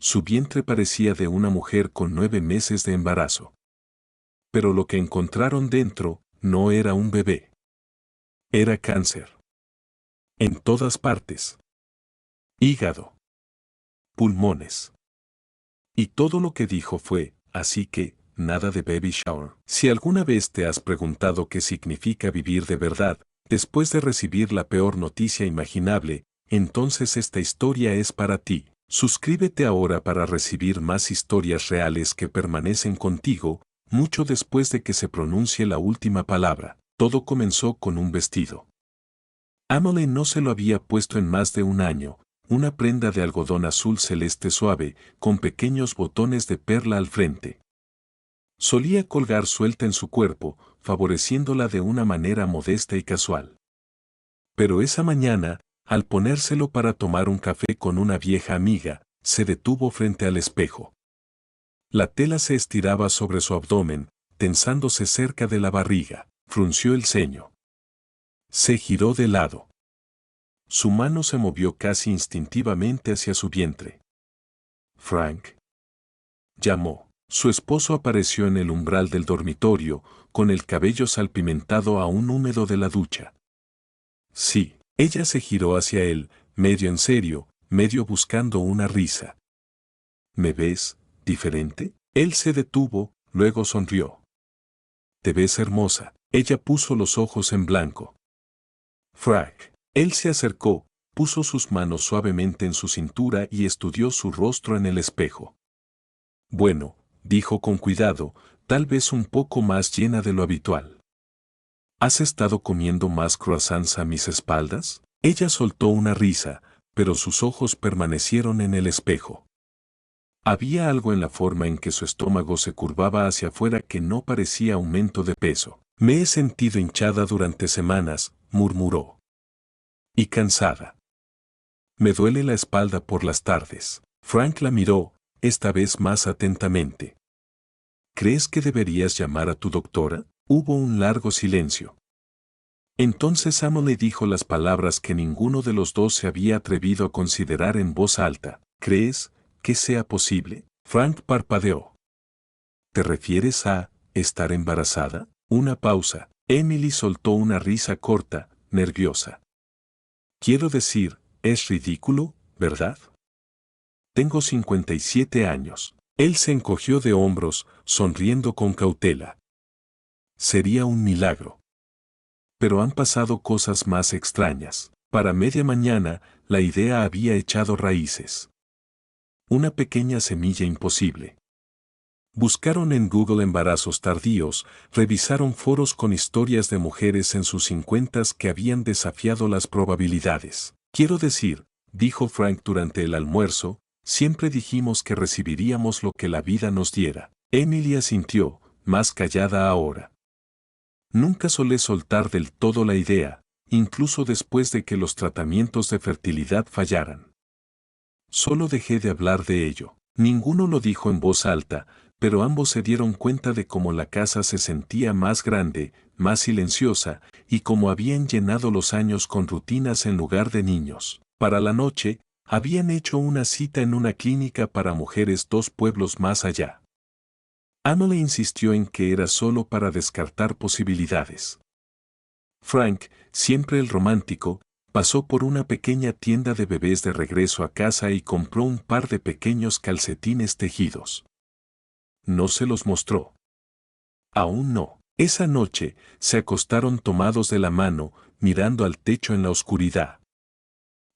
Su vientre parecía de una mujer con 9 meses de embarazo. Pero lo que encontraron dentro no era un bebé. Era cáncer. En todas partes. Hígado. Pulmones. Y todo lo que dijo fue, así que, nada de baby shower. Si alguna vez te has preguntado qué significa vivir de verdad, después de recibir la peor noticia imaginable, entonces esta historia es para ti. Suscríbete ahora para recibir más historias reales que permanecen contigo, mucho después de que se pronuncie la última palabra. Todo comenzó con un vestido. Amelie no se lo había puesto en más de un año, una prenda de algodón azul celeste suave, con pequeños botones de perla al frente. Solía colgar suelta en su cuerpo, favoreciéndola de una manera modesta y casual. Pero esa mañana, al ponérselo para tomar un café con una vieja amiga, se detuvo frente al espejo. La tela se estiraba sobre su abdomen, tensándose cerca de la barriga, frunció el ceño. Se giró de lado. Su mano se movió casi instintivamente hacia su vientre. Frank. Llamó. Su esposo apareció en el umbral del dormitorio, con el cabello salpimentado aún húmedo de la ducha. Sí. Ella se giró hacia él, medio en serio, medio buscando una risa. ¿Me ves diferente? Él se detuvo, luego sonrió. Te ves hermosa. Ella puso los ojos en blanco. Frank. Él se acercó, puso sus manos suavemente en su cintura y estudió su rostro en el espejo. Bueno, dijo con cuidado, tal vez un poco más llena de lo habitual. ¿Has estado comiendo más croissants a mis espaldas? Ella soltó una risa, pero sus ojos permanecieron en el espejo. Había algo en la forma en que su estómago se curvaba hacia afuera que no parecía aumento de peso. Me he sentido hinchada durante semanas, murmuró. Y cansada. Me duele la espalda por las tardes. Frank la miró, esta vez más atentamente. ¿Crees que deberías llamar a tu doctora? Hubo un largo silencio. Entonces Amelie dijo las palabras que ninguno de los dos se había atrevido a considerar en voz alta. ¿Crees que sea posible? Frank parpadeó. ¿Te refieres a estar embarazada? Una pausa. Emily soltó una risa corta, nerviosa. Quiero decir, es ridículo, ¿verdad? Tengo 57 años. Él se encogió de hombros, sonriendo con cautela. Sería un milagro. Pero han pasado cosas más extrañas. Para media mañana, la idea había echado raíces. Una pequeña semilla imposible. Buscaron en Google embarazos tardíos, revisaron foros con historias de mujeres en sus 50s que habían desafiado las probabilidades. Quiero decir, dijo Frank durante el almuerzo, siempre dijimos que recibiríamos lo que la vida nos diera. Emily asintió, más callada ahora. Nunca solé soltar del todo la idea, incluso después de que los tratamientos de fertilidad fallaran. Solo dejé de hablar de ello. Ninguno lo dijo en voz alta, pero ambos se dieron cuenta de cómo la casa se sentía más grande, más silenciosa, y cómo habían llenado los años con rutinas en lugar de niños. Para la noche, habían hecho una cita en una clínica para mujeres 2 pueblos más allá. Amelie insistió en que era solo para descartar posibilidades. Frank, siempre el romántico, pasó por una pequeña tienda de bebés de regreso a casa y compró un par de pequeños calcetines tejidos. No se los mostró. Aún no. Esa noche, se acostaron tomados de la mano, mirando al techo en la oscuridad.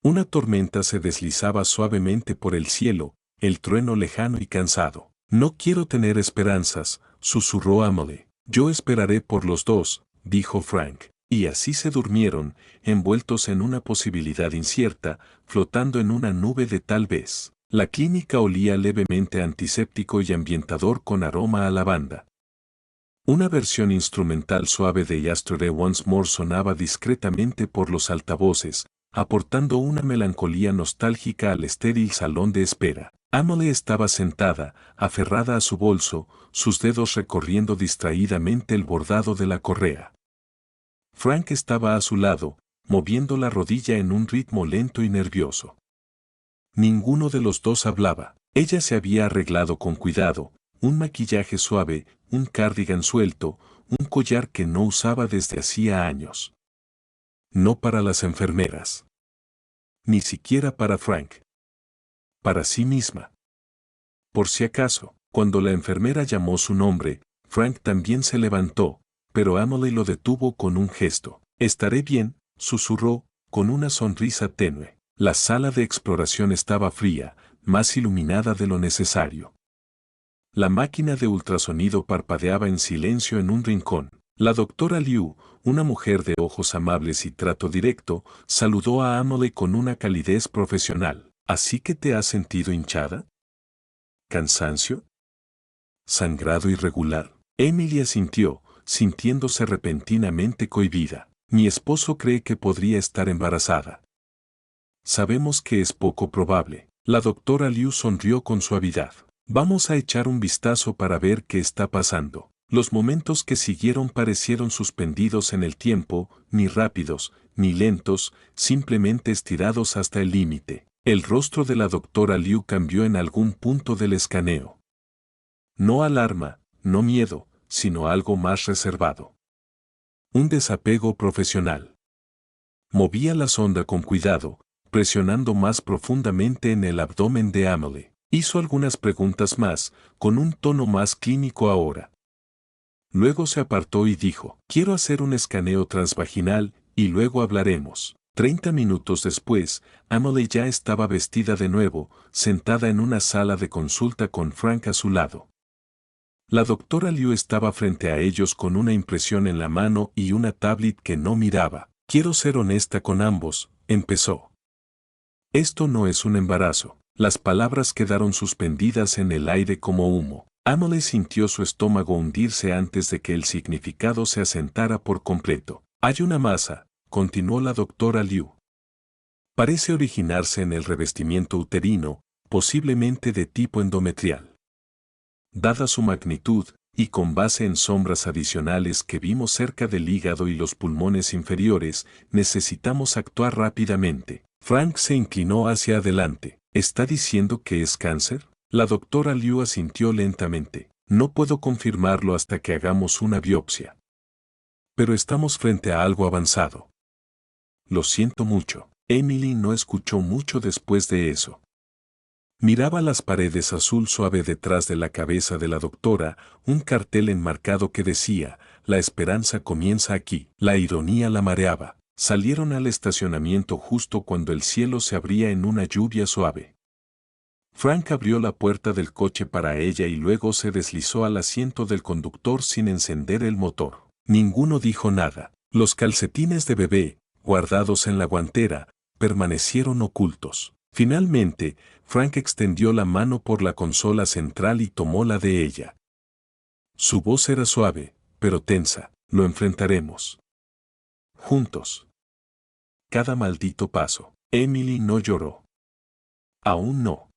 Una tormenta se deslizaba suavemente por el cielo, el trueno lejano y cansado. No quiero tener esperanzas, susurró Amelie. Yo esperaré por los dos, dijo Frank. Y así se durmieron, envueltos en una posibilidad incierta, flotando en una nube de tal vez. La clínica olía levemente a antiséptico y ambientador con aroma a lavanda. Una versión instrumental suave de Yesterday Once More sonaba discretamente por los altavoces, aportando una melancolía nostálgica al estéril salón de espera. Amelie estaba sentada, aferrada a su bolso, sus dedos recorriendo distraídamente el bordado de la correa. Frank estaba a su lado, moviendo la rodilla en un ritmo lento y nervioso. Ninguno de los dos hablaba. Ella se había arreglado con cuidado, un maquillaje suave, un cardigan suelto, un collar que no usaba desde hacía años. No para las enfermeras. Ni siquiera para Frank. Para sí misma. Por si acaso, cuando la enfermera llamó su nombre, Frank también se levantó, pero Emily lo detuvo con un gesto. «Estaré bien», susurró, con una sonrisa tenue. La sala de exploración estaba fría, más iluminada de lo necesario. La máquina de ultrasonido parpadeaba en silencio en un rincón. La doctora Liu, una mujer de ojos amables y trato directo, saludó a Emily con una calidez profesional. «¿Así que te has sentido hinchada? ¿Cansancio? ¿Sangrado irregular?» Emily asintió, sintiéndose repentinamente cohibida. «Mi esposo cree que podría estar embarazada». «Sabemos que es poco probable». La doctora Liu sonrió con suavidad. «Vamos a echar un vistazo para ver qué está pasando». Los momentos que siguieron parecieron suspendidos en el tiempo, ni rápidos, ni lentos, simplemente estirados hasta el límite. El rostro de la doctora Liu cambió en algún punto del escaneo. No alarma, no miedo, sino algo más reservado. Un desapego profesional. Movía la sonda con cuidado, presionando más profundamente en el abdomen de Emily. Hizo algunas preguntas más, con un tono más clínico ahora. Luego se apartó y dijo, «Quiero hacer un escaneo transvaginal, y luego hablaremos». 30 minutos después, Emily ya estaba vestida de nuevo, sentada en una sala de consulta con Frank a su lado. La doctora Liu estaba frente a ellos con una impresión en la mano y una tablet que no miraba. «Quiero ser honesta con ambos», empezó. «Esto no es un embarazo». Las palabras quedaron suspendidas en el aire como humo. Emily sintió su estómago hundirse antes de que el significado se asentara por completo. «Hay una masa», continuó la doctora Liu. «Parece originarse en el revestimiento uterino, posiblemente de tipo endometrial. Dada su magnitud, y con base en sombras adicionales que vimos cerca del hígado y los pulmones inferiores, necesitamos actuar rápidamente». Frank se inclinó hacia adelante. «¿Está diciendo que es cáncer?» La doctora Liu asintió lentamente. «No puedo confirmarlo hasta que hagamos una biopsia. Pero estamos frente a algo avanzado». «Lo siento mucho». Emily no escuchó mucho después de eso. Miraba las paredes azul suave detrás de la cabeza de la doctora, un cartel enmarcado que decía, «La esperanza comienza aquí». La ironía la mareaba. Salieron al estacionamiento justo cuando el cielo se abría en una lluvia suave. Frank abrió la puerta del coche para ella y luego se deslizó al asiento del conductor sin encender el motor. Ninguno dijo nada. Los calcetines de bebé, guardados en la guantera, permanecieron ocultos. Finalmente, Frank extendió la mano por la consola central y tomó la de ella. Su voz era suave, pero tensa. «Lo enfrentaremos. Juntos. Cada maldito paso». Emily no lloró. Aún no.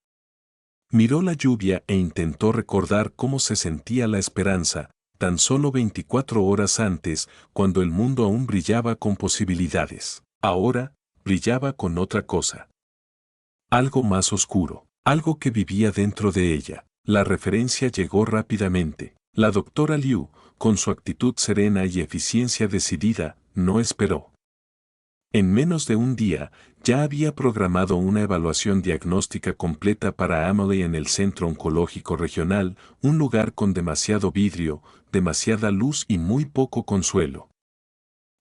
Miró la lluvia e intentó recordar cómo se sentía la esperanza, tan solo 24 horas antes, cuando el mundo aún brillaba con posibilidades. Ahora, brillaba con otra cosa. Algo más oscuro, algo que vivía dentro de ella. La referencia llegó rápidamente. La doctora Liu, con su actitud serena y eficiencia decidida, no esperó. En menos de un día, ya había programado una evaluación diagnóstica completa para Emily en el Centro Oncológico Regional, un lugar con demasiado vidrio, demasiada luz y muy poco consuelo.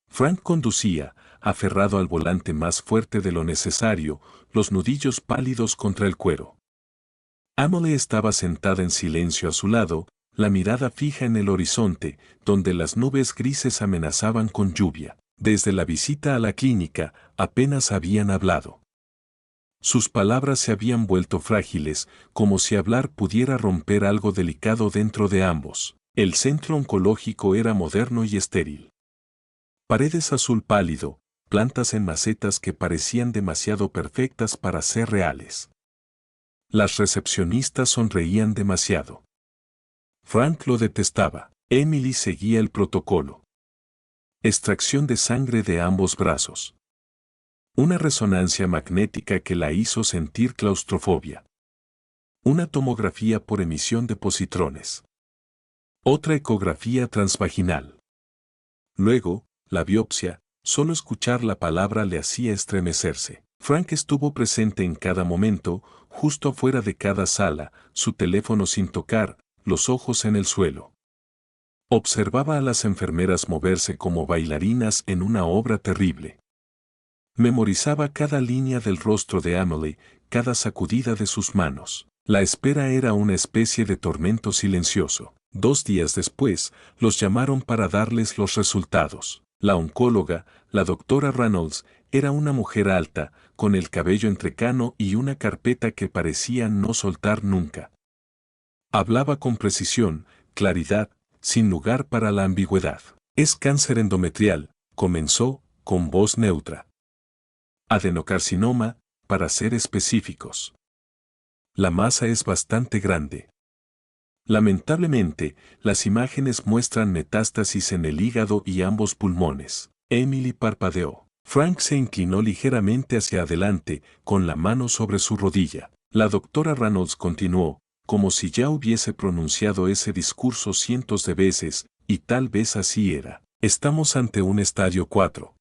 Frank conducía, aferrado al volante más fuerte de lo necesario, los nudillos pálidos contra el cuero. Emily estaba sentada en silencio a su lado, la mirada fija en el horizonte, donde las nubes grises amenazaban con lluvia. Desde la visita a la clínica, apenas habían hablado. Sus palabras se habían vuelto frágiles, como si hablar pudiera romper algo delicado dentro de ambos. El centro oncológico era moderno y estéril. Paredes azul pálido, plantas en macetas que parecían demasiado perfectas para ser reales. Las recepcionistas sonreían demasiado. Frank lo detestaba. Emily seguía el protocolo. Extracción de sangre de ambos brazos. Una resonancia magnética que la hizo sentir claustrofobia. Una tomografía por emisión de positrones. Otra ecografía transvaginal. Luego, la biopsia. Solo escuchar la palabra le hacía estremecerse. Frank estuvo presente en cada momento, justo afuera de cada sala, su teléfono sin tocar, los ojos en el suelo. Observaba a las enfermeras moverse como bailarinas en una obra terrible. Memorizaba cada línea del rostro de Emily, cada sacudida de sus manos. La espera era una especie de tormento silencioso. 2 días después, los llamaron para darles los resultados. La oncóloga, la doctora Reynolds, era una mujer alta, con el cabello entrecano y una carpeta que parecía no soltar nunca. Hablaba con precisión, claridad, sin lugar para la ambigüedad. Es cáncer endometrial, comenzó, con voz neutra. Adenocarcinoma, para ser específicos. La masa es bastante grande. Lamentablemente, las imágenes muestran metástasis en el hígado y ambos pulmones. Emily parpadeó. Frank se inclinó ligeramente hacia adelante, con la mano sobre su rodilla. La doctora Reynolds continuó, como si ya hubiese pronunciado ese discurso cientos de veces, y tal vez así era. Estamos ante un estadio 4.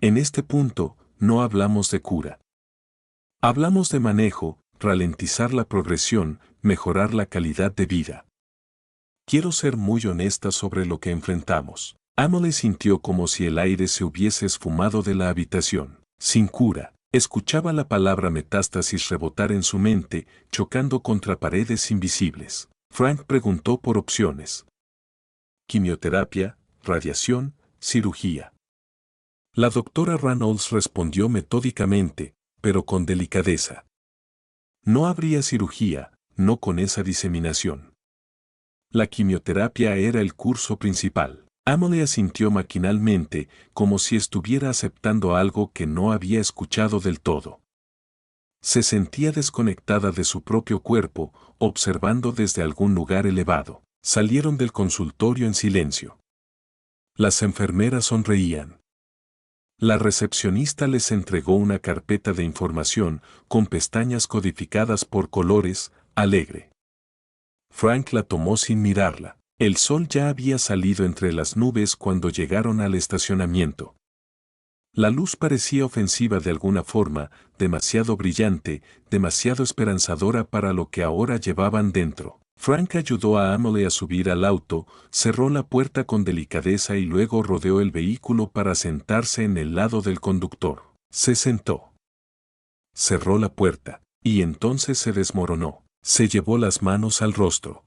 En este punto, no hablamos de cura. Hablamos de manejo, ralentizar la progresión, mejorar la calidad de vida. Quiero ser muy honesta sobre lo que enfrentamos. Emily sintió como si el aire se hubiese esfumado de la habitación. Sin cura. Escuchaba la palabra metástasis rebotar en su mente, chocando contra paredes invisibles. Frank preguntó por opciones. Quimioterapia, radiación, cirugía. La doctora Reynolds respondió metódicamente, pero con delicadeza. No habría cirugía, no con esa diseminación. La quimioterapia era el curso principal. Emily asintió maquinalmente, como si estuviera aceptando algo que no había escuchado del todo. Se sentía desconectada de su propio cuerpo, observando desde algún lugar elevado. Salieron del consultorio en silencio. Las enfermeras sonreían. La recepcionista les entregó una carpeta de información con pestañas codificadas por colores, alegre. Frank la tomó sin mirarla. El sol ya había salido entre las nubes cuando llegaron al estacionamiento. La luz parecía ofensiva de alguna forma, demasiado brillante, demasiado esperanzadora para lo que ahora llevaban dentro. Frank ayudó a Emily a subir al auto, cerró la puerta con delicadeza y luego rodeó el vehículo para sentarse en el lado del conductor. Se sentó. Cerró la puerta, y entonces se desmoronó. Se llevó las manos al rostro.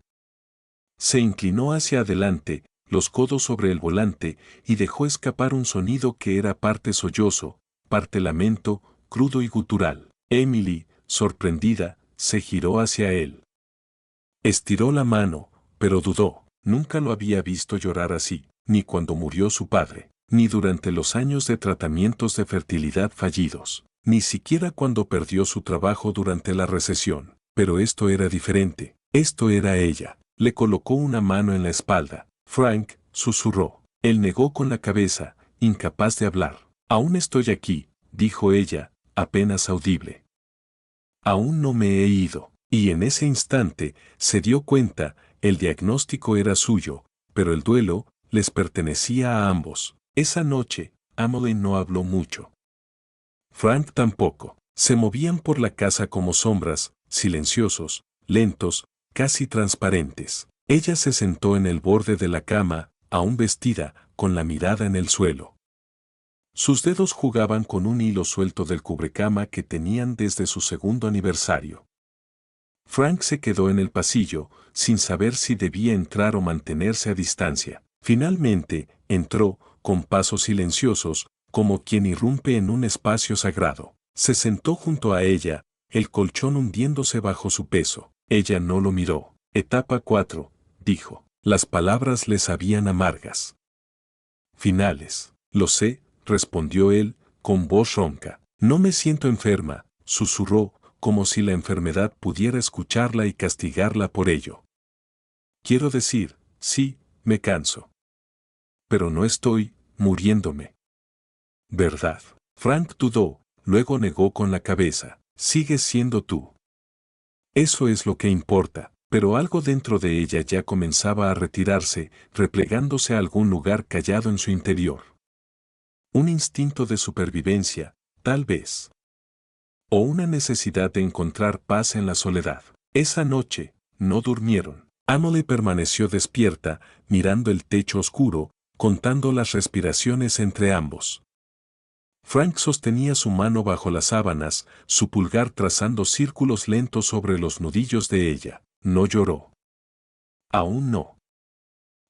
Se inclinó hacia adelante, los codos sobre el volante, y dejó escapar un sonido que era parte sollozo, parte lamento, crudo y gutural. Emily, sorprendida, se giró hacia él. Estiró la mano, pero dudó. Nunca lo había visto llorar así, ni cuando murió su padre, ni durante los años de tratamientos de fertilidad fallidos, ni siquiera cuando perdió su trabajo durante la recesión. Pero esto era diferente. Esto era ella. Le colocó una mano en la espalda. Frank, susurró. Él negó con la cabeza, incapaz de hablar. Aún estoy aquí, dijo ella, apenas audible. Aún no me he ido. Y en ese instante, se dio cuenta, el diagnóstico era suyo, pero el duelo les pertenecía a ambos. Esa noche, Emily no habló mucho. Frank tampoco. Se movían por la casa como sombras, silenciosos, lentos, casi transparentes. Ella se sentó en el borde de la cama, aún vestida, con la mirada en el suelo. Sus dedos jugaban con un hilo suelto del cubrecama que tenían desde su segundo aniversario. Frank se quedó en el pasillo, sin saber si debía entrar o mantenerse a distancia. Finalmente, entró, con pasos silenciosos, como quien irrumpe en un espacio sagrado. Se sentó junto a ella, el colchón hundiéndose bajo su peso. Ella no lo miró. Etapa 4, dijo. Las palabras le sabían amargas. Finales. Lo sé, respondió él, con voz ronca. No me siento enferma, susurró, como si la enfermedad pudiera escucharla y castigarla por ello. Quiero decir, sí, me canso. Pero no estoy muriéndome. ¿Verdad? Frank dudó, luego negó con la cabeza. Sigues siendo tú. Eso es lo que importa, pero algo dentro de ella ya comenzaba a retirarse, replegándose a algún lugar callado en su interior. Un instinto de supervivencia, tal vez. O una necesidad de encontrar paz en la soledad. Esa noche, no durmieron. Emily permaneció despierta, mirando el techo oscuro, contando las respiraciones entre ambos. Frank sostenía su mano bajo las sábanas, su pulgar trazando círculos lentos sobre los nudillos de ella. No lloró. Aún no.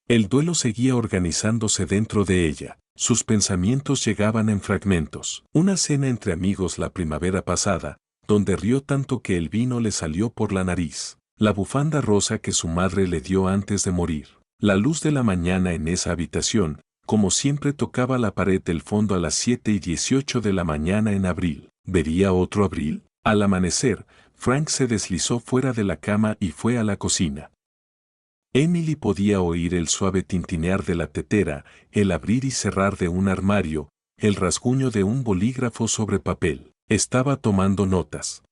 El duelo seguía organizándose dentro de ella. Sus pensamientos llegaban en fragmentos. Una cena entre amigos la primavera pasada, donde rió tanto que el vino le salió por la nariz. La bufanda rosa que su madre le dio antes de morir. La luz de la mañana en esa habitación, como siempre tocaba la pared del fondo a las 7:18 de la mañana en abril. ¿Vería otro abril? Al amanecer, Frank se deslizó fuera de la cama y fue a la cocina. Emily podía oír el suave tintinear de la tetera, el abrir y cerrar de un armario, el rasguño de un bolígrafo sobre papel. Estaba tomando notas.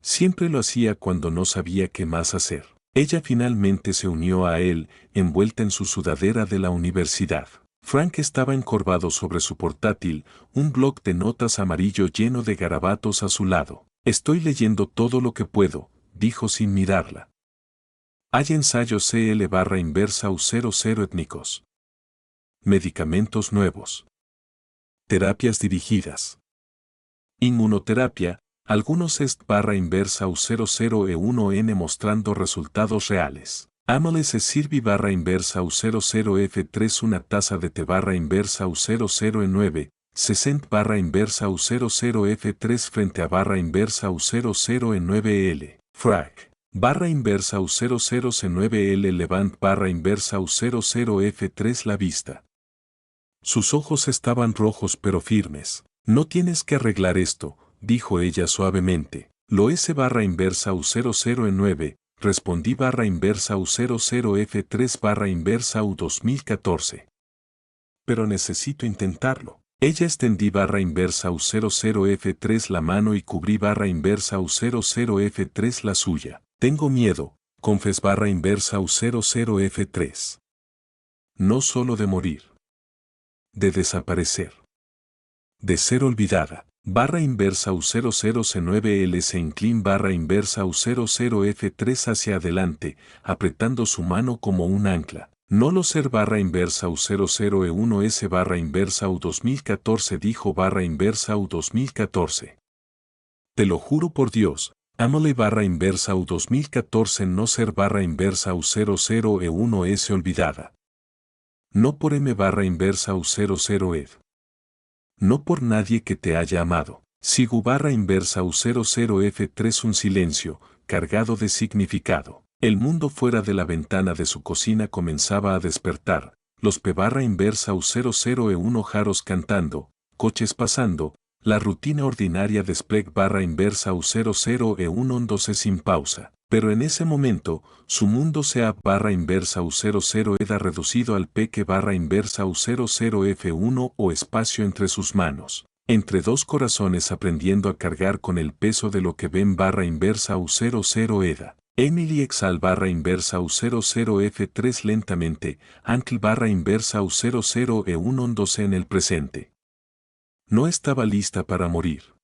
Siempre lo hacía cuando no sabía qué más hacer. Ella finalmente se unió a él, envuelta en su sudadera de la universidad. Frank estaba encorvado sobre su portátil, un bloc de notas amarillo lleno de garabatos a su lado. Estoy leyendo todo lo que puedo, dijo sin mirarla. Hay ensayos CL/inversa U00 étnicos. Medicamentos nuevos. Terapias dirigidas. Inmunoterapia, algunos est/inversa U00E1N mostrando resultados reales. Amyles Sirvi/inversa U00F3 una taza de té/inversa U00E9, 60/inversa U00F3 frente a /inversa U00E9L. Frac. /inversa U00C9L Levant /inversa U00F3 la vista. Sus ojos estaban rojos pero firmes. No tienes que arreglar esto, dijo ella suavemente. Lo S/inversa U00E9, respondí /inversa U00F3 /inversa U2014. Pero necesito intentarlo. Ella extendí /inversa U00F3 la mano y cubrí /inversa U00F3 la suya. Tengo miedo, confes /inversa U00F3. No solo de morir. De desaparecer. De ser olvidada. /inversa U00C9L se inclin /inversa U00F3 hacia adelante, apretando su mano como un ancla. No lo ser /inversa U00E1S /inversa U2014 dijo /inversa U2014. Te lo juro por Dios, Emily /inversa U2014 no ser /inversa U00E1S olvidada. No por M /inversa U00ED. No por nadie que te haya amado. Sigu /inversa U00F3 un silencio, cargado de significado. El mundo fuera de la ventana de su cocina comenzaba a despertar, los P/inversa U00E1 jaros cantando, coches pasando, la rutina ordinaria de Sprague /inversa U00E1 ondose sin pausa. Pero en ese momento, su mundo se /inversa U00 era reducido al peque /inversa U00F1 o espacio entre sus manos. Entre dos corazones aprendiendo a cargar con el peso de lo que ven /inversa U00 EDA. Emily exhal /inversa U00F3 lentamente, ankle /inversa U00E1 ondose en el presente. No estaba lista para morir.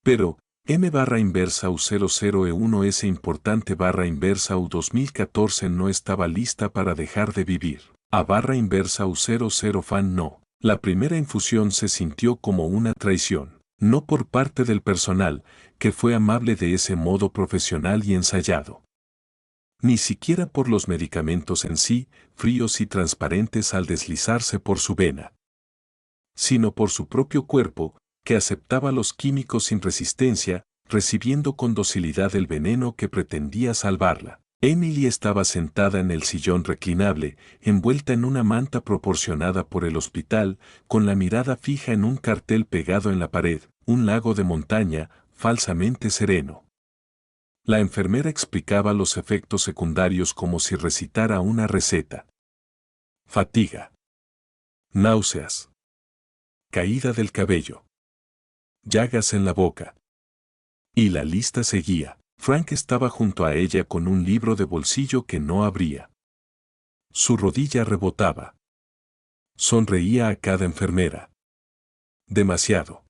Pero, M/inversa U00E1 ese importante /inversa U2014 no estaba lista para dejar de vivir. A/inversa U00 fan no. La primera infusión se sintió como una traición. No por parte del personal, que fue amable de ese modo profesional y ensayado. Ni siquiera por los medicamentos en sí, fríos y transparentes al deslizarse por su vena. Sino por su propio cuerpo, que aceptaba los químicos sin resistencia, recibiendo con docilidad el veneno que pretendía salvarla. Emily estaba sentada en el sillón reclinable, envuelta en una manta proporcionada por el hospital, con la mirada fija en un cartel pegado en la pared, un lago de montaña, falsamente sereno. La enfermera explicaba los efectos secundarios como si recitara una receta. Fatiga. Náuseas. Caída del cabello. Llagas en la boca. Y la lista seguía. Frank estaba junto a ella con un libro de bolsillo que no abría. Su rodilla rebotaba. Sonreía a cada enfermera. Demasiado.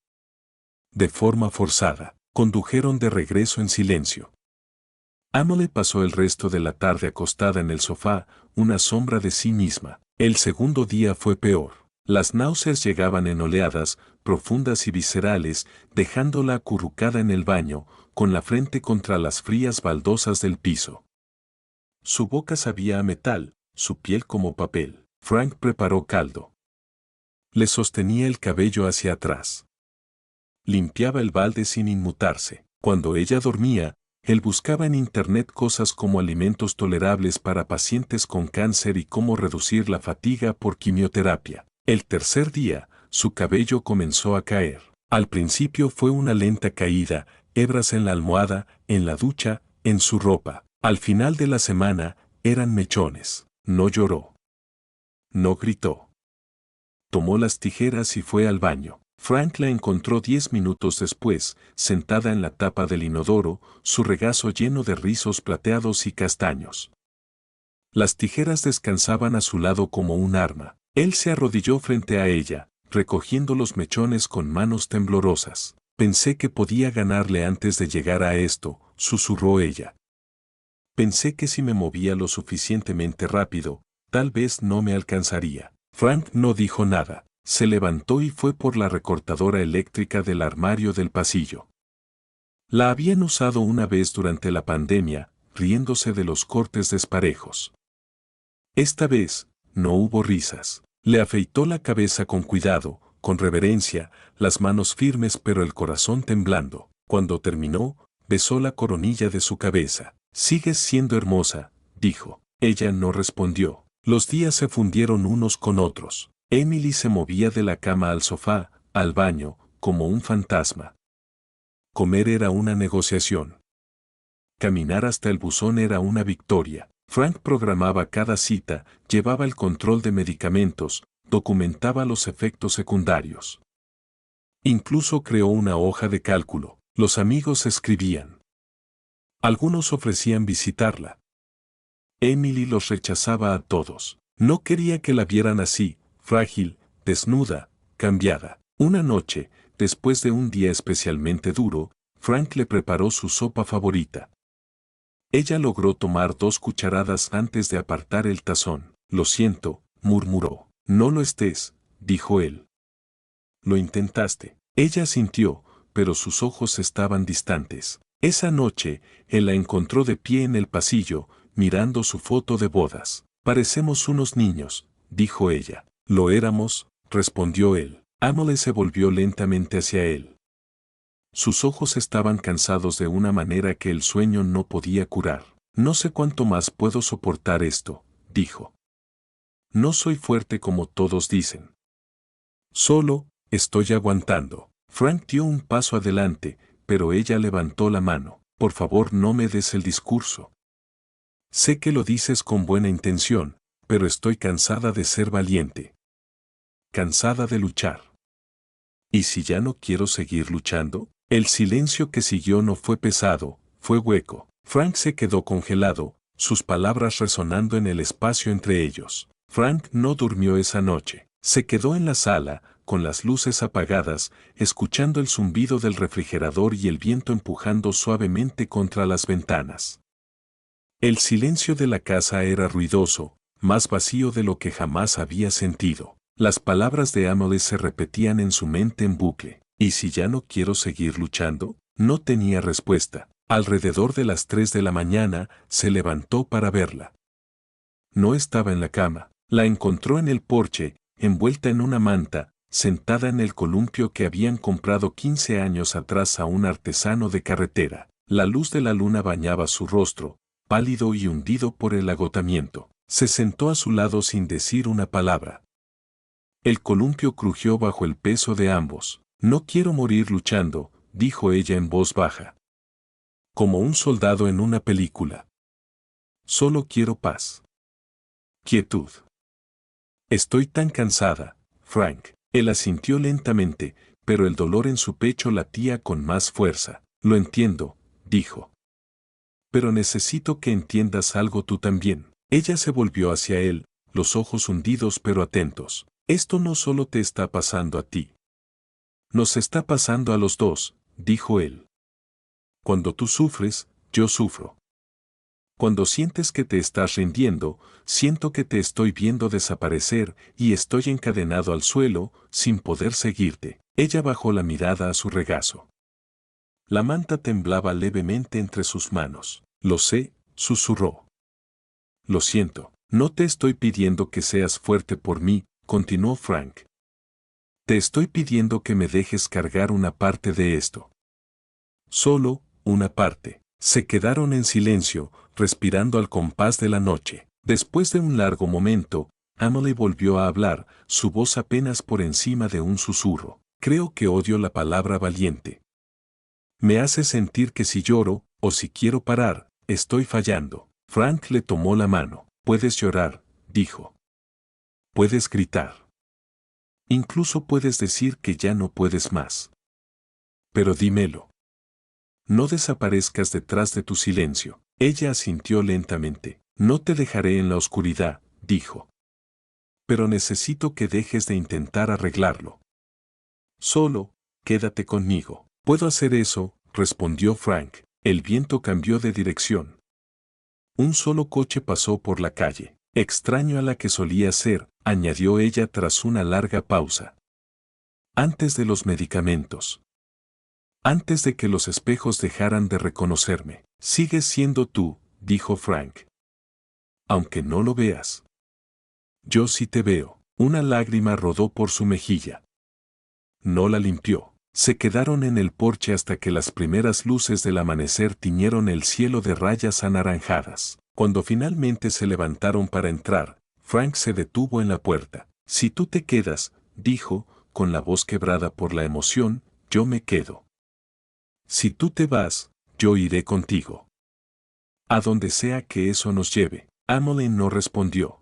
De forma forzada, condujeron de regreso en silencio. Emily pasó el resto de la tarde acostada en el sofá, una sombra de sí misma. El segundo día fue peor. Las náuseas llegaban en oleadas, profundas y viscerales, dejándola acurrucada en el baño, con la frente contra las frías baldosas del piso. Su boca sabía a metal, su piel como papel. Frank preparó caldo. Le sostenía el cabello hacia atrás. Limpiaba el balde sin inmutarse. Cuando ella dormía, él buscaba en internet cosas como alimentos tolerables para pacientes con cáncer y cómo reducir la fatiga por quimioterapia. El tercer día, su cabello comenzó a caer. Al principio fue una lenta caída, hebras en la almohada, en la ducha, en su ropa. Al final de la semana, eran mechones. No lloró. No gritó. Tomó las tijeras y fue al baño. Frank la encontró 10 minutos después, sentada en la tapa del inodoro, su regazo lleno de rizos plateados y castaños. Las tijeras descansaban a su lado como un arma. Él se arrodilló frente a ella, recogiendo los mechones con manos temblorosas. Pensé que podía ganarle antes de llegar a esto, susurró ella. Pensé que si me movía lo suficientemente rápido, tal vez no me alcanzaría. Frank no dijo nada. Se levantó y fue por la recortadora eléctrica del armario del pasillo. La habían usado una vez durante la pandemia, riéndose de los cortes desparejos. Esta vez, no hubo risas. Le afeitó la cabeza con cuidado, con reverencia, las manos firmes pero el corazón temblando. Cuando terminó, besó la coronilla de su cabeza. «Sigues siendo hermosa», dijo. Ella no respondió. Los días se fundieron unos con otros. Emily se movía de la cama al sofá, al baño, como un fantasma. Comer era una negociación. Caminar hasta el buzón era una victoria. Frank programaba cada cita, llevaba el control de medicamentos, documentaba los efectos secundarios. Incluso creó una hoja de cálculo. Los amigos escribían. Algunos ofrecían visitarla. Emily los rechazaba a todos. No quería que la vieran así, frágil, desnuda, cambiada. Una noche, después de un día especialmente duro, Frank le preparó su sopa favorita. Ella logró tomar 2 cucharadas antes de apartar el tazón. «Lo siento», murmuró. «No lo estés», dijo él. «Lo intentaste». Ella asintió, pero sus ojos estaban distantes. Esa noche, él la encontró de pie en el pasillo, mirando su foto de bodas. «Parecemos unos niños», dijo ella. «Lo éramos», respondió él. Emily se volvió lentamente hacia él. Sus ojos estaban cansados de una manera que el sueño no podía curar. «No sé cuánto más puedo soportar esto», dijo. «No soy fuerte como todos dicen. Solo, estoy aguantando». Frank dio un paso adelante, pero ella levantó la mano. «Por favor, no me des el discurso. Sé que lo dices con buena intención, pero estoy cansada de ser valiente. Cansada de luchar. ¿Y si ya no quiero seguir luchando?» El silencio que siguió no fue pesado, fue hueco. Frank se quedó congelado, sus palabras resonando en el espacio entre ellos. Frank no durmió esa noche. Se quedó en la sala, con las luces apagadas, escuchando el zumbido del refrigerador y el viento empujando suavemente contra las ventanas. El silencio de la casa era ruidoso, más vacío de lo que jamás había sentido. Las palabras de Emily se repetían en su mente en bucle. «¿Y si ya no quiero seguir luchando?» No tenía respuesta. Alrededor de las 3 de la mañana, se levantó para verla. No estaba en la cama. La encontró en el porche, envuelta en una manta, sentada en el columpio que habían comprado 15 años atrás a un artesano de carretera. La luz de la luna bañaba su rostro, pálido y hundido por el agotamiento. Se sentó a su lado sin decir una palabra. El columpio crujió bajo el peso de ambos. «No quiero morir luchando», dijo ella en voz baja. «Como un soldado en una película. Solo quiero paz. Quietud. Estoy tan cansada, Frank». Él asintió lentamente, pero el dolor en su pecho latía con más fuerza. «Lo entiendo», dijo. Pero necesito que entiendas algo tú también. Ella se volvió hacia él, los ojos hundidos pero atentos. Esto no solo te está pasando a ti. Nos está pasando a los dos, dijo él. Cuando tú sufres, yo sufro. Cuando sientes que te estás rindiendo, siento que te estoy viendo desaparecer y estoy encadenado al suelo, sin poder seguirte. Ella bajó la mirada a su regazo. La manta temblaba levemente entre sus manos. Lo sé, susurró. Lo siento, no te estoy pidiendo que seas fuerte por mí, continuó Frank. Te estoy pidiendo que me dejes cargar una parte de esto. Solo, una parte. Se quedaron en silencio, respirando al compás de la noche. Después de un largo momento, Emily volvió a hablar, su voz apenas por encima de un susurro. Creo que odio la palabra valiente. Me hace sentir que si lloro, o si quiero parar, estoy fallando. Frank le tomó la mano. Puedes llorar, dijo. Puedes gritar. Incluso puedes decir que ya no puedes más. Pero dímelo. No desaparezcas detrás de tu silencio. Ella asintió lentamente. No te dejaré en la oscuridad, dijo. Pero necesito que dejes de intentar arreglarlo. Solo, quédate conmigo. Puedo hacer eso, respondió Frank. El viento cambió de dirección. Un solo coche pasó por la calle. Extraño a la que solía ser, añadió ella tras una larga pausa. Antes de los medicamentos. Antes de que los espejos dejaran de reconocerme. Sigues siendo tú, dijo Frank. Aunque no lo veas. Yo sí te veo. Una lágrima rodó por su mejilla. No la limpió. Se quedaron en el porche hasta que las primeras luces del amanecer tiñeron el cielo de rayas anaranjadas. Cuando finalmente se levantaron para entrar, Frank se detuvo en la puerta. Si tú te quedas, dijo, con la voz quebrada por la emoción, yo me quedo. Si tú te vas, yo iré contigo. A donde sea que eso nos lleve. Emily no respondió.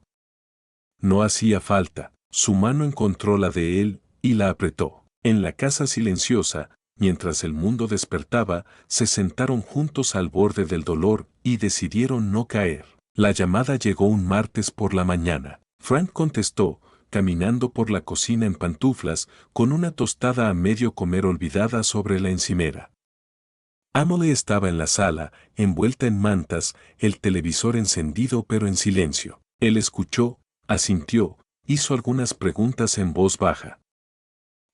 No hacía falta. Su mano encontró la de él y la apretó. En la casa silenciosa, mientras el mundo despertaba, se sentaron juntos al borde del dolor y decidieron no caer. La llamada llegó un martes por la mañana. Frank contestó, caminando por la cocina en pantuflas, con una tostada a medio comer olvidada sobre la encimera. Emily estaba en la sala, envuelta en mantas, el televisor encendido pero en silencio. Él escuchó, asintió, hizo algunas preguntas en voz baja.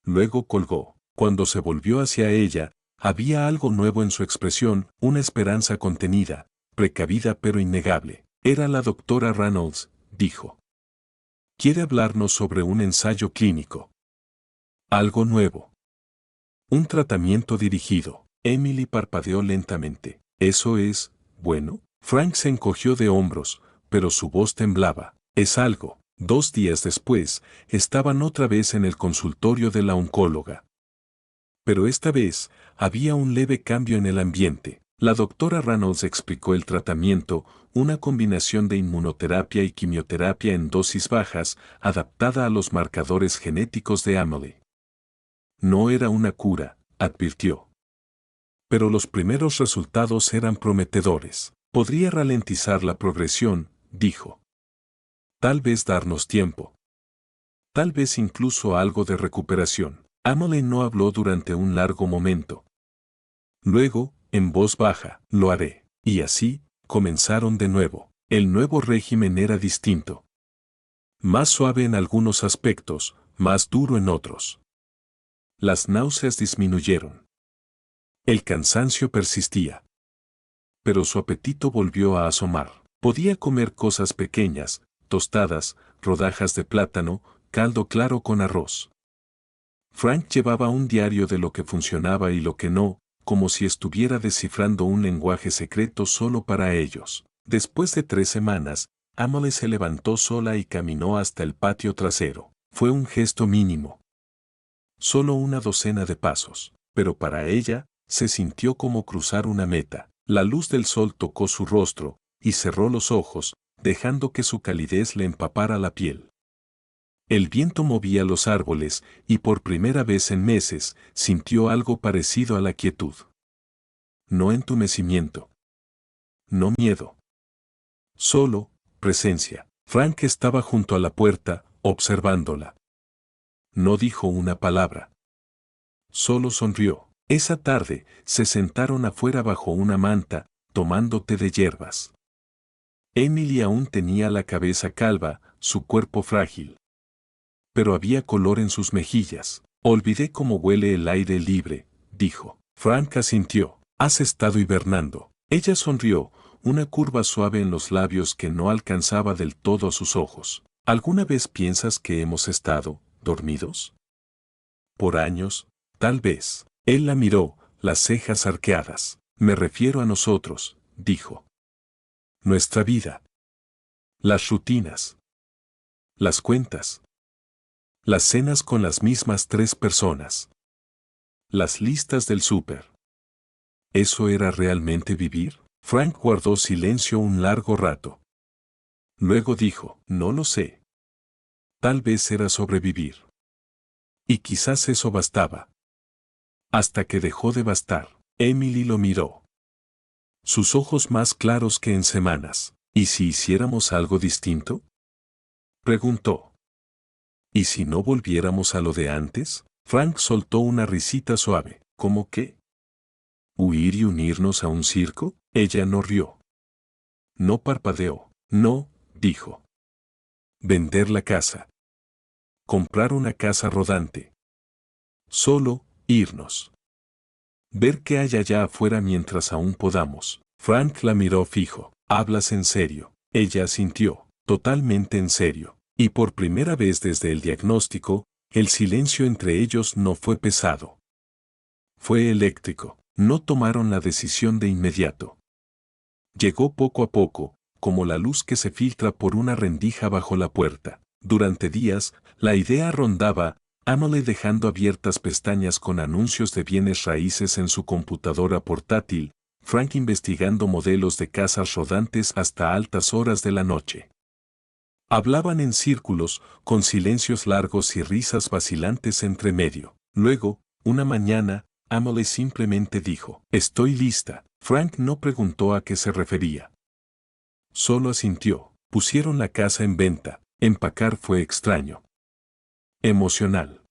Luego colgó. Cuando se volvió hacia ella, había algo nuevo en su expresión, una esperanza contenida, precavida pero innegable. Era la doctora Reynolds, dijo. Quiere hablarnos sobre un ensayo clínico. Algo nuevo. Un tratamiento dirigido. Emily parpadeó lentamente. ¿Eso es, bueno? Frank se encogió de hombros, pero su voz temblaba. Es algo. 2 días después, estaban otra vez en el consultorio de la oncóloga. Pero esta vez, había un leve cambio en el ambiente. La doctora Reynolds explicó el tratamiento, una combinación de inmunoterapia y quimioterapia en dosis bajas, adaptada a los marcadores genéticos de Emily. No era una cura, advirtió. Pero los primeros resultados eran prometedores. Podría ralentizar la progresión, dijo. Tal vez darnos tiempo. Tal vez incluso algo de recuperación. Emily no habló durante un largo momento. Luego, en voz baja, lo haré. Y así, comenzaron de nuevo. El nuevo régimen era distinto. Más suave en algunos aspectos, más duro en otros. Las náuseas disminuyeron. El cansancio persistía. Pero su apetito volvió a asomar. Podía comer cosas pequeñas, tostadas, rodajas de plátano, caldo claro con arroz. Frank llevaba un diario de lo que funcionaba y lo que no, como si estuviera descifrando un lenguaje secreto solo para ellos. Después de 3 semanas, Emily se levantó sola y caminó hasta el patio trasero. Fue un gesto mínimo. Solo una docena de pasos, pero para ella, se sintió como cruzar una meta. La luz del sol tocó su rostro, y cerró los ojos, dejando que su calidez le empapara la piel. El viento movía los árboles, y por primera vez en meses, sintió algo parecido a la quietud. No entumecimiento. no miedo. Solo, presencia. Frank estaba junto a la puerta, observándola. No dijo una palabra. Solo sonrió. Esa tarde, se sentaron afuera bajo una manta, tomando té de hierbas. Emily aún tenía la cabeza calva, su cuerpo frágil. Pero había color en sus mejillas. Olvidé cómo huele el aire libre, dijo. Frank asintió. Has estado hibernando. Ella sonrió, una curva suave en los labios que no alcanzaba del todo a sus ojos. ¿Alguna vez piensas que hemos estado dormidos? Por años, tal vez. Él la miró, las cejas arqueadas. Me refiero a nosotros, dijo. Nuestra vida. Las rutinas. Las cuentas. Las cenas con las mismas 3 personas. Las listas del súper. ¿Eso era realmente vivir? Frank guardó silencio un largo rato. Luego dijo, no lo sé. Tal vez era sobrevivir. Y quizás eso bastaba. Hasta que dejó de bastar. Emily lo miró. Sus ojos más claros que en semanas. ¿Y si hiciéramos algo distinto? Preguntó. ¿Y si no volviéramos a lo de antes? Frank soltó una risita suave. ¿Cómo qué? ¿Huir y unirnos a un circo? Ella no rió. No parpadeó. No, dijo. Vender la casa. Comprar una casa rodante. Solo, irnos. Ver qué hay allá afuera mientras aún podamos. Frank la miró fijo. ¿Hablas en serio? Ella asintió, totalmente en serio. Y por primera vez desde el diagnóstico, el silencio entre ellos no fue pesado. Fue eléctrico. No tomaron la decisión de inmediato. Llegó poco a poco, como la luz que se filtra por una rendija bajo la puerta. Durante días, la idea rondaba, Emily dejando abiertas pestañas con anuncios de bienes raíces en su computadora portátil, Frank investigando modelos de casas rodantes hasta altas horas de la noche. Hablaban en círculos, con silencios largos y risas vacilantes entre medio. Luego, una mañana, Emily simplemente dijo, «Estoy lista». Frank no preguntó a qué se refería. Solo asintió. Pusieron la casa en venta. Empacar fue extraño. Emocional.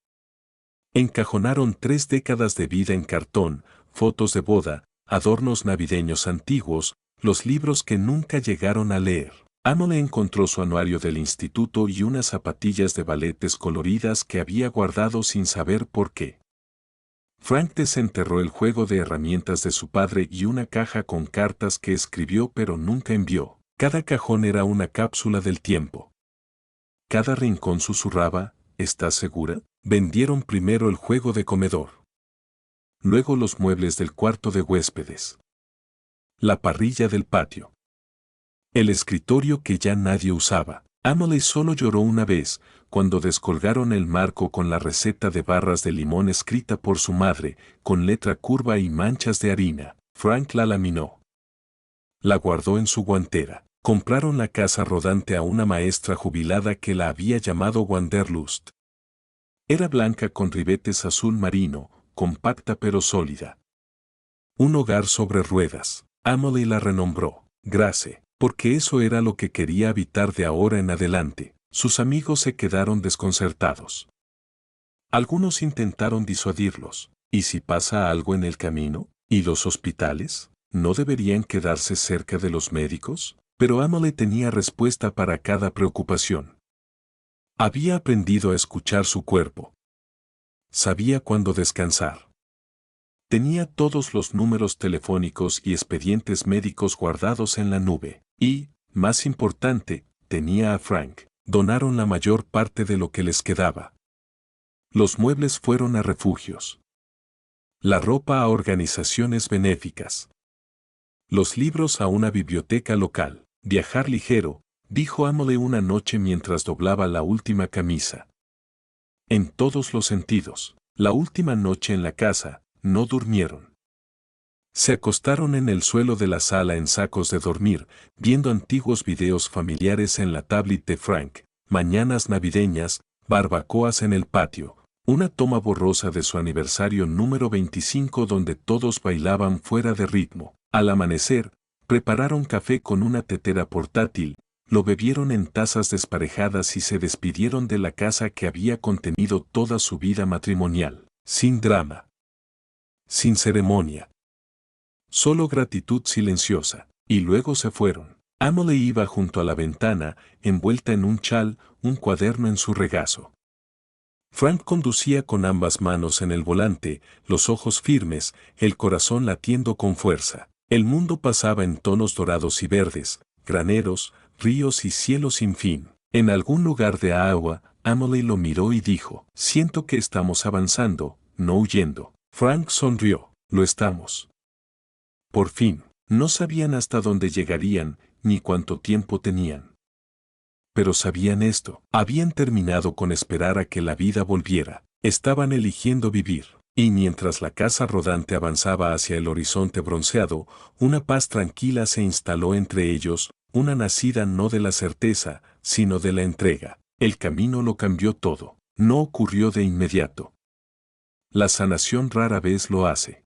Encajonaron 3 décadas de vida en cartón, fotos de boda, adornos navideños antiguos, los libros que nunca llegaron a leer. Emily encontró su anuario del instituto y unas zapatillas de ballet descoloridas que había guardado sin saber por qué. Frank desenterró el juego de herramientas de su padre y una caja con cartas que escribió pero nunca envió. Cada cajón era una cápsula del tiempo. Cada rincón susurraba, ¿estás segura? Vendieron primero el juego de comedor. Luego los muebles del cuarto de huéspedes. La parrilla del patio. El escritorio que ya nadie usaba. Emily solo lloró una vez, cuando descolgaron el marco con la receta de barras de limón escrita por su madre, con letra curva y manchas de harina. Frank la laminó. La guardó en su guantera. Compraron la casa rodante a una maestra jubilada que la había llamado Wanderlust. Era blanca con ribetes azul marino, compacta pero sólida. Un hogar sobre ruedas. Emily la renombró Grace, porque eso era lo que quería habitar de ahora en adelante. Sus amigos se quedaron desconcertados. Algunos intentaron disuadirlos. ¿Y si pasa algo en el camino? ¿Y los hospitales? ¿No deberían quedarse cerca de los médicos? Pero Emily tenía respuesta para cada preocupación. Había aprendido a escuchar su cuerpo. Sabía cuándo descansar. Tenía todos los números telefónicos y expedientes médicos guardados en la nube. Y, más importante, tenía a Frank. Donaron la mayor parte de lo que les quedaba. Los muebles fueron a refugios. La ropa a organizaciones benéficas. Los libros a una biblioteca local. Viajar ligero, dijo Emily una noche mientras doblaba la última camisa. En todos los sentidos. La última noche en la casa, no durmieron. Se acostaron en el suelo de la sala en sacos de dormir, viendo antiguos videos familiares en la tablet de Frank, mañanas navideñas, barbacoas en el patio, una toma borrosa de su aniversario número 25 donde todos bailaban fuera de ritmo. Al amanecer, Prepararon café con una tetera portátil, lo bebieron en tazas desparejadas y se despidieron de la casa que había contenido toda su vida matrimonial, sin drama, sin ceremonia. Solo gratitud silenciosa, y luego se fueron. Emily iba junto a la ventana, envuelta en un chal, un cuaderno en su regazo. Frank conducía con ambas manos en el volante, los ojos firmes, el corazón latiendo con fuerza. El mundo pasaba en tonos dorados y verdes, graneros, ríos y cielo sin fin. En algún lugar de agua, Emily lo miró y dijo, «Siento que estamos avanzando, no huyendo». Frank sonrió, «Lo estamos». Por fin, no sabían hasta dónde llegarían, ni cuánto tiempo tenían. Pero sabían esto, habían terminado con esperar a que la vida volviera, estaban eligiendo vivir. Y mientras la casa rodante avanzaba hacia el horizonte bronceado, una paz tranquila se instaló entre ellos, una nacida no de la certeza, sino de la entrega. El camino lo cambió todo, no ocurrió de inmediato. La sanación rara vez lo hace.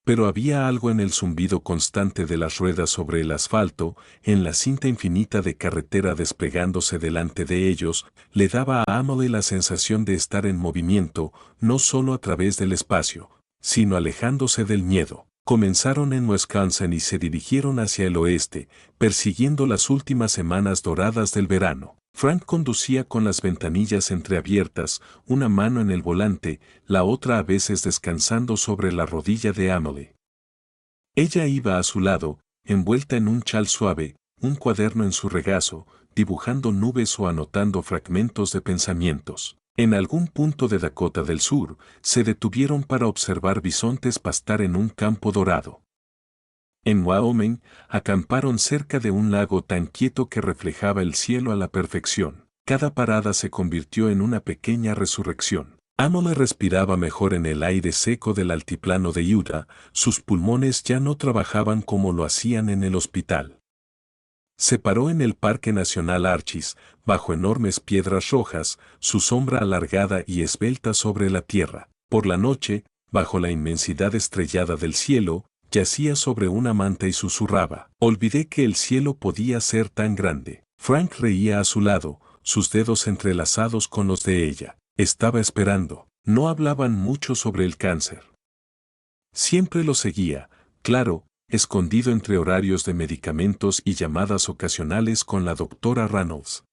Pero había algo en el zumbido constante de las ruedas sobre el asfalto, en la cinta infinita de carretera desplegándose delante de ellos, le daba a Emily la sensación de estar en movimiento, no solo a través del espacio, sino alejándose del miedo. Comenzaron en Wisconsin y se dirigieron hacia el oeste, persiguiendo las últimas semanas doradas del verano. Frank conducía con las ventanillas entreabiertas, una mano en el volante, la otra a veces descansando sobre la rodilla de Emily. Ella iba a su lado, envuelta en un chal suave, un cuaderno en su regazo, dibujando nubes o anotando fragmentos de pensamientos. En algún punto de Dakota del Sur, se detuvieron para observar bisontes pastar en un campo dorado. En Wyoming, acamparon cerca de un lago tan quieto que reflejaba el cielo a la perfección. Cada parada se convirtió en una pequeña resurrección. Emily respiraba mejor en el aire seco del altiplano de Utah, sus pulmones ya no trabajaban como lo hacían en el hospital. Se paró en el Parque Nacional Arches, bajo enormes piedras rojas, su sombra alargada y esbelta sobre la tierra. Por la noche, bajo la inmensidad estrellada del cielo, yacía sobre una manta y susurraba. Olvidé que el cielo podía ser tan grande. Frank reía a su lado, sus dedos entrelazados con los de ella. Estaba esperando. No hablaban mucho sobre el cáncer. Siempre lo seguía, claro, escondido entre horarios de medicamentos y llamadas ocasionales con la doctora Reynolds.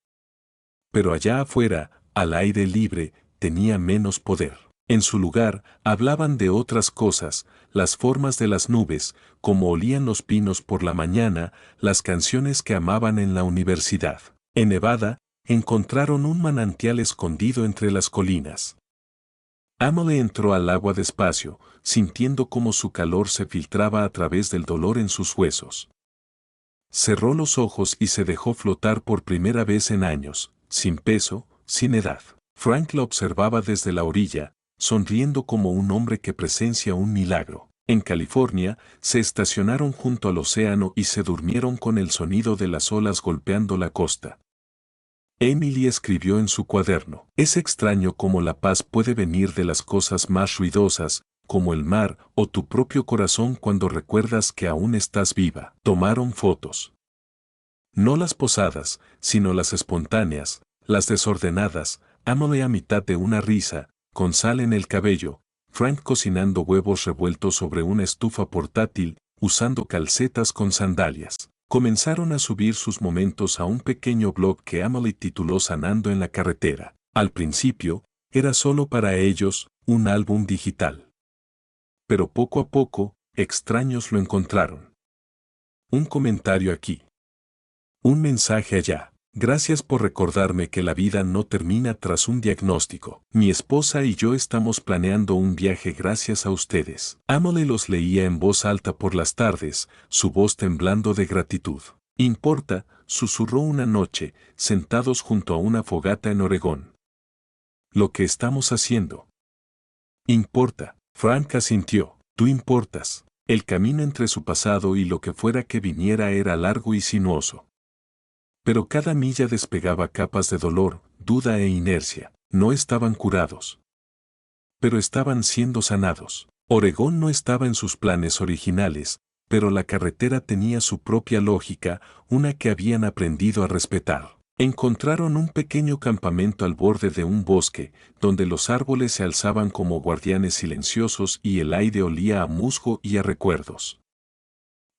Pero allá afuera, al aire libre, tenía menos poder. En su lugar, hablaban de otras cosas, las formas de las nubes, cómo olían los pinos por la mañana, las canciones que amaban en la universidad. En Nevada, encontraron un manantial escondido entre las colinas. Emily entró al agua despacio, sintiendo cómo su calor se filtraba a través del dolor en sus huesos. Cerró los ojos y se dejó flotar por primera vez en años, sin peso, sin edad. Frank la observaba desde la orilla, sonriendo como un hombre que presencia un milagro. En California, se estacionaron junto al océano y se durmieron con el sonido de las olas golpeando la costa. Emily escribió en su cuaderno, «Es extraño cómo la paz puede venir de las cosas más ruidosas, como el mar o tu propio corazón cuando recuerdas que aún estás viva». Tomaron fotos. No las posadas, sino las espontáneas, las desordenadas, Emily a mitad de una risa, con sal en el cabello, Frank cocinando huevos revueltos sobre una estufa portátil, usando calcetas con sandalias. Comenzaron a subir sus momentos a un pequeño blog que Emily tituló Sanando en la carretera. Al principio, era solo para ellos, un álbum digital. Pero poco a poco, extraños lo encontraron. Un comentario aquí. Un mensaje allá. Gracias por recordarme que la vida no termina tras un diagnóstico. Mi esposa y yo estamos planeando un viaje gracias a ustedes. Emily los leía en voz alta por las tardes, su voz temblando de gratitud. Importa, susurró una noche, sentados junto a una fogata en Oregón. Lo que estamos haciendo. Importa. Frank asintió. Tú importas. El camino entre su pasado y lo que fuera que viniera era largo y sinuoso. Pero cada milla despegaba capas de dolor, duda e inercia. No estaban curados. Pero estaban siendo sanados. Oregón no estaba en sus planes originales, pero la carretera tenía su propia lógica, una que habían aprendido a respetar. Encontraron un pequeño campamento al borde de un bosque, donde los árboles se alzaban como guardianes silenciosos y el aire olía a musgo y a recuerdos.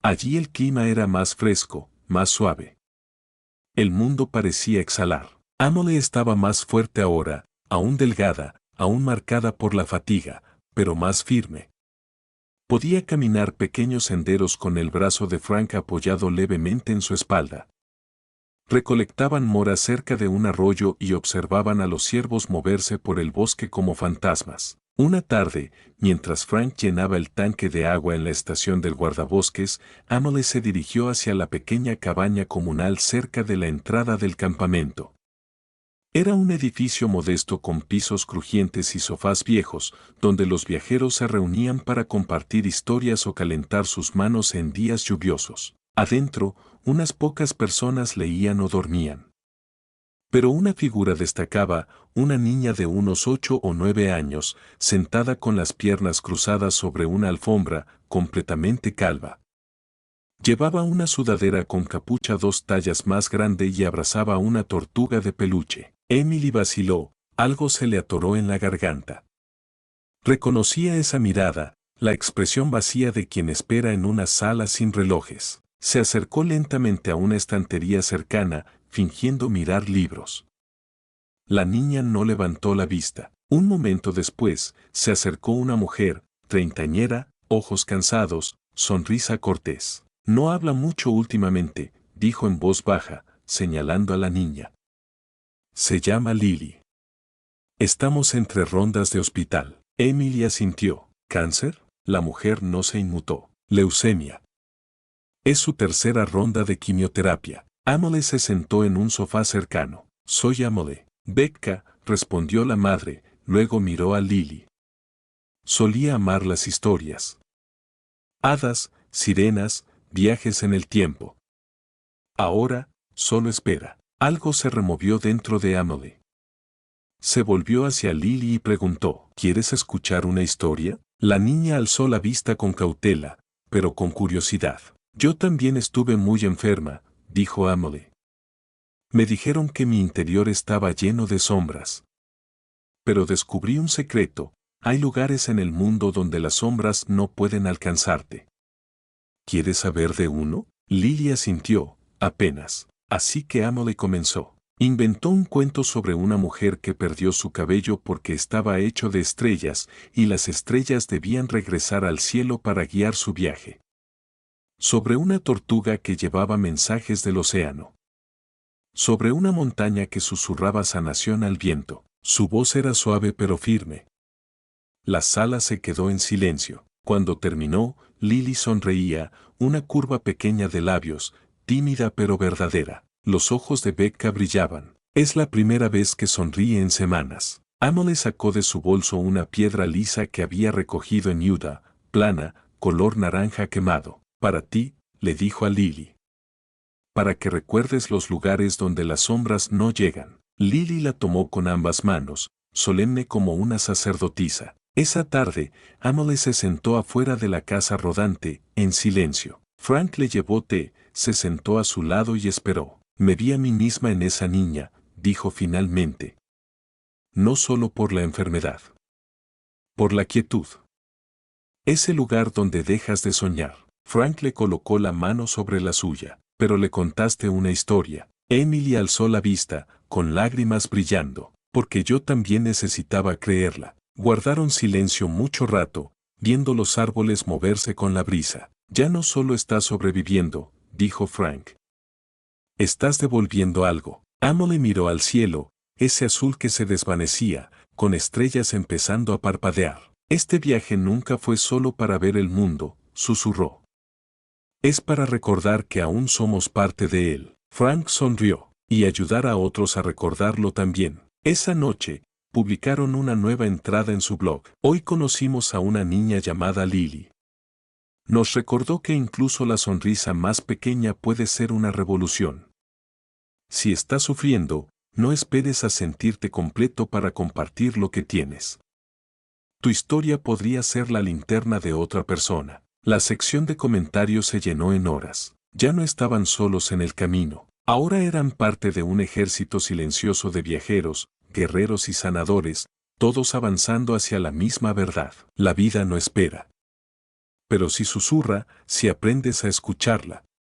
Allí el clima era más fresco, más suave. El mundo parecía exhalar. Emily estaba más fuerte ahora, aún delgada, aún marcada por la fatiga, pero más firme. Podía caminar pequeños senderos con el brazo de Frank apoyado levemente en su espalda. Recolectaban moras cerca de un arroyo y observaban a los ciervos moverse por el bosque como fantasmas. Una tarde, mientras Frank llenaba el tanque de agua en la estación del guardabosques, Emily se dirigió hacia la pequeña cabaña comunal cerca de la entrada del campamento. Era un edificio modesto con pisos crujientes y sofás viejos, donde los viajeros se reunían para compartir historias o calentar sus manos en días lluviosos. Adentro, unas pocas personas leían o dormían. Pero una figura destacaba, una niña de unos 8 o 9 años, sentada con las piernas cruzadas sobre una alfombra, completamente calva. Llevaba una sudadera con capucha 2 tallas más grande y abrazaba una tortuga de peluche. Emily vaciló, algo se le atoró en la garganta. Reconocía esa mirada, la expresión vacía de quien espera en una sala sin relojes. Se acercó lentamente a una estantería cercana, fingiendo mirar libros. La niña no levantó la vista. Un momento después, se acercó una mujer, treintañera, ojos cansados, sonrisa cortés. No habla mucho últimamente, dijo en voz baja, señalando a la niña. Se llama Lily. Estamos entre rondas de hospital. Emily asintió. ¿Cáncer? La mujer no se inmutó. Leucemia. Es su tercera ronda de quimioterapia. Emily se sentó en un sofá cercano. Soy Emily. Becca, respondió la madre, luego miró a Lily. Solía amar las historias. Hadas, sirenas, viajes en el tiempo. Ahora, solo espera. Algo se removió dentro de Emily. Se volvió hacia Lily y preguntó, ¿quieres escuchar una historia? La niña alzó la vista con cautela, pero con curiosidad. Yo también estuve muy enferma, dijo Emily. Me dijeron que mi interior estaba lleno de sombras. Pero descubrí un secreto, hay lugares en el mundo donde las sombras no pueden alcanzarte. ¿Quieres saber de uno? Lily asintió, apenas. Así que Emily comenzó. Inventó un cuento sobre una mujer que perdió su cabello porque estaba hecho de estrellas y las estrellas debían regresar al cielo para guiar su viaje. Sobre una tortuga que llevaba mensajes del océano. Sobre una montaña que susurraba sanación al viento. Su voz era suave pero firme. La sala se quedó en silencio. Cuando terminó, Lily sonreía, una curva pequeña de labios, tímida pero verdadera. Los ojos de Becca brillaban. Es la primera vez que sonríe en semanas. Emily sacó de su bolso una piedra lisa que había recogido en Utah, plana, color naranja quemado. Para ti, le dijo a Lily. Para que recuerdes los lugares donde las sombras no llegan. Lily la tomó con ambas manos, solemne como una sacerdotisa. Esa tarde, Emily se sentó afuera de la casa rodante, en silencio. Frank le llevó té, se sentó a su lado y esperó. Me vi a mí misma en esa niña, dijo finalmente. No solo por la enfermedad. Por la quietud. Ese lugar donde dejas de soñar. Frank le colocó la mano sobre la suya. Pero le contaste una historia. Emily alzó la vista, con lágrimas brillando, porque yo también necesitaba creerla. Guardaron silencio mucho rato, viendo los árboles moverse con la brisa. Ya no solo estás sobreviviendo, dijo Frank. Estás devolviendo algo. Emily miró al cielo, ese azul que se desvanecía, con estrellas empezando a parpadear. Este viaje nunca fue solo para ver el mundo, susurró. Es para recordar que aún somos parte de él. Frank sonrió, y ayudar a otros a recordarlo también. Esa noche, publicaron una nueva entrada en su blog. Hoy conocimos a una niña llamada Lily. Nos recordó que incluso la sonrisa más pequeña puede ser una revolución. Si estás sufriendo, no esperes a sentirte completo para compartir lo que tienes. Tu historia podría ser la linterna de otra persona. La sección de comentarios se llenó en horas. Ya no estaban solos en el camino. Ahora eran parte de un ejército silencioso de viajeros, guerreros y sanadores, todos avanzando hacia la misma verdad. La vida no espera. Pero si susurra, si aprendes a escucharla,